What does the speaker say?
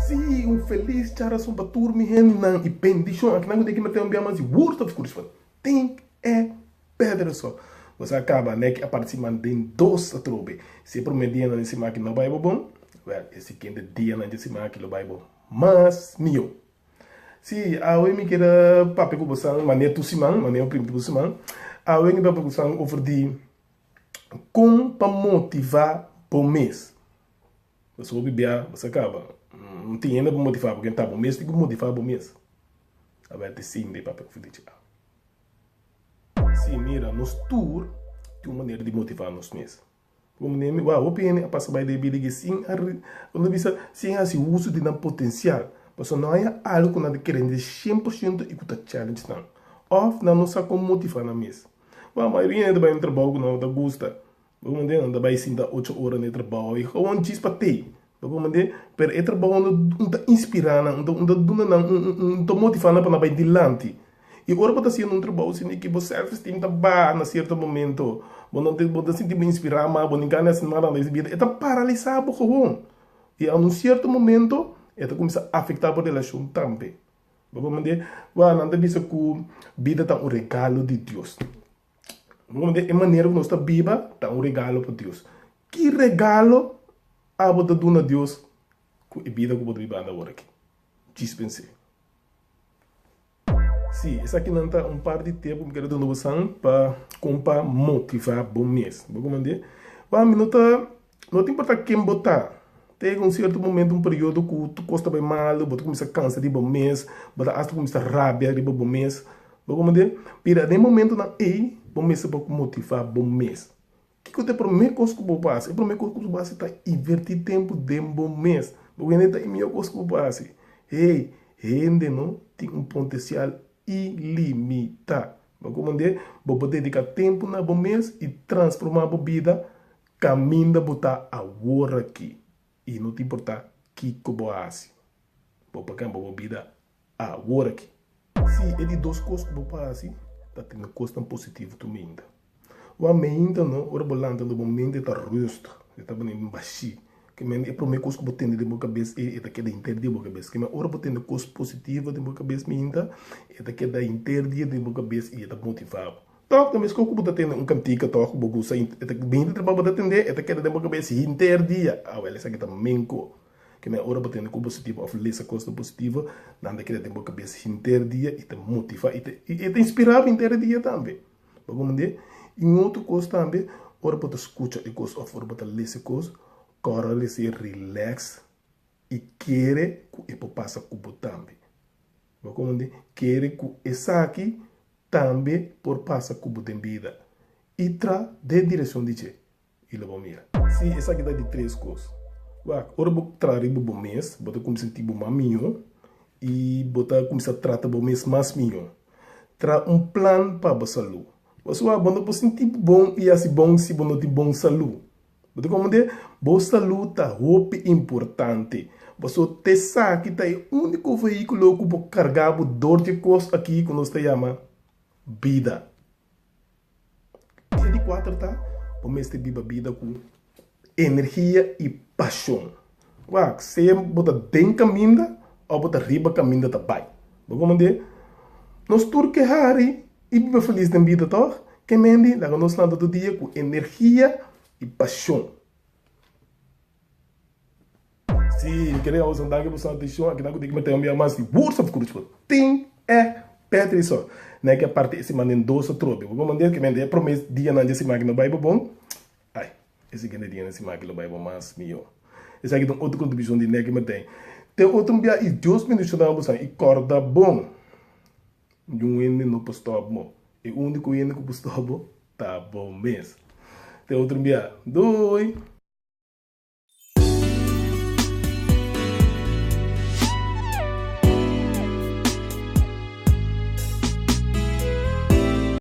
Sim, um feliz chara são para turmi hen nan e pendishon aqui não tem que meter um biama de word of course tem é pedra só. Você acaba né que a participar de dois a trobe. Se por media na desse máquina não vai bom, well, esse quente dia na desse máquina vai bom. Mas mio. Si awe mi kira pape ko busang maneira tu simang, maneira primo tu simang. Awe mi pape busang over di como para motivar o mês. Você ouve bem, você acaba. Não tem ainda para motivar, porque está bom mês, tem que motivar o mês. A ver, sim, de papel que sim, mira, nos tour, tem uma maneira de motivar nos mês. Como nem, uau, opinião, a passar by de bilhete, sim, quando visa, sim, assim, o uso de não potencial. Mas não é algo que nós queremos de 100% e que está challenge não. Ou não sabe como motivar na mês. A maioria ainda vai no trabalho que não gosta. Vamos dizer, ainda vai 8 horas no trabalho e como diz para ter. Vamos dizer, pero é trabalho não está inspirando, não está motivando para não ir adiante. E agora para ser um trabalho assim que você self-esteem está bem em certo momento. Você sentir bem inspirado, mas você não ganha assim nada na vida. Está paralisado com e a um certo momento, está começa a afetar a relação também. Vamos dizer, não deve ser que a vida está um regalo de Deus. Vamos dizer, a maneira que nós estamos viva está um regalo para Deus. Que regalo a você dar a Deus com a vida que você vive agora aqui? Dispense. Sim, esse aqui não está um par de tempo que eu quero dar noção para motivar bom mês. Vamos dizer, não importa quem botar. Tem um certo momento, um período que tu gosta bem mal, você começa a cansar de bom mês, você começa a rabia de bom mês. Vamos dizer, mas no momento não é bom mês para motivar bom mês. O que eu te prometo que eu vou fazer? Eu prometo que eu vou fazer invertir tempo de bom mês. Porque não é minha coisa que eu vou fazer. Ei, ainda não tem um potencial ilimitado. Vamos dizer, vou dedicar tempo na bom mês e transformar a vida caminho botar agora aqui. E não te importa o que eu vou fazer. Vou pegar a vida agora aqui. Se é de duas coisas que eu vou fazer, está tendo coisa tão positiva também ainda. O ainda não, ora bolando no momento está rosto, está bem baixo. Que é para mim coisa que eu vou ter de minha cabeça e é da inteira de minha cabeça. Que ora vou ter coisa positiva de minha cabeça ainda, é da inteira de minha cabeça e é da motivado. Então, também se eu vou ter um cantiga, toco, vou gostar, é da bem de trabalho para atender, é da de minha cabeça inteira dia. Ah, ela sabe que também que me ora batendo com positivo, oferecer coisa positiva, nada que tem boa cabeça inteiro dia e te motiva e te inspirar inteiro dia também. Vamos dizer, e outra coisa também, ora para escutar e coisa, ora para ler coisa, ora ele se relax e querer que ele passa cubo também. Vamos dizer, querer que essa aqui também por passar cubo de vida e tra de direção de che, ele vai mirar. Se essa aqui dá de 3 coisas. Ora vou trazer o bom mês, vou começar a sentir bom minho e vou começar a tratar o mês mais minho. Tra um plano para a saúde. Você vai quando você sentir bom e assim bom se você não tem bom saúde. Você como dizer, boa saúde é muito importante. Você te sabe que é o único veículo que pode carregar a dor de costa aqui que nós chamamos vida. E de 4 tá, o mês de vida com energia e paixão. Se você tem caminho, ou você riba caminho também. Vamos dizer, nós todos que hari e viver feliz na vida, tá? Que mendi, lá nós lá todo dia com energia e paixão. Se querer usar que você atenção, aqui não tem que meter uma mais de words of courage. Tem é pedra só. Né que a parte esse manen doce trobe. Vamos dizer que mendi promessa dia na esse máquina vai bom. Ai, esse que dia nesse máquina vai bom mais melhor. Esse aqui tem outra contribuição de que me tem. Tem outro dia e Deus me deixou dar uma e corda bom. Um ene no postou bom. E o único ene que postou bom tá bom mesmo. Tem outro dia. 2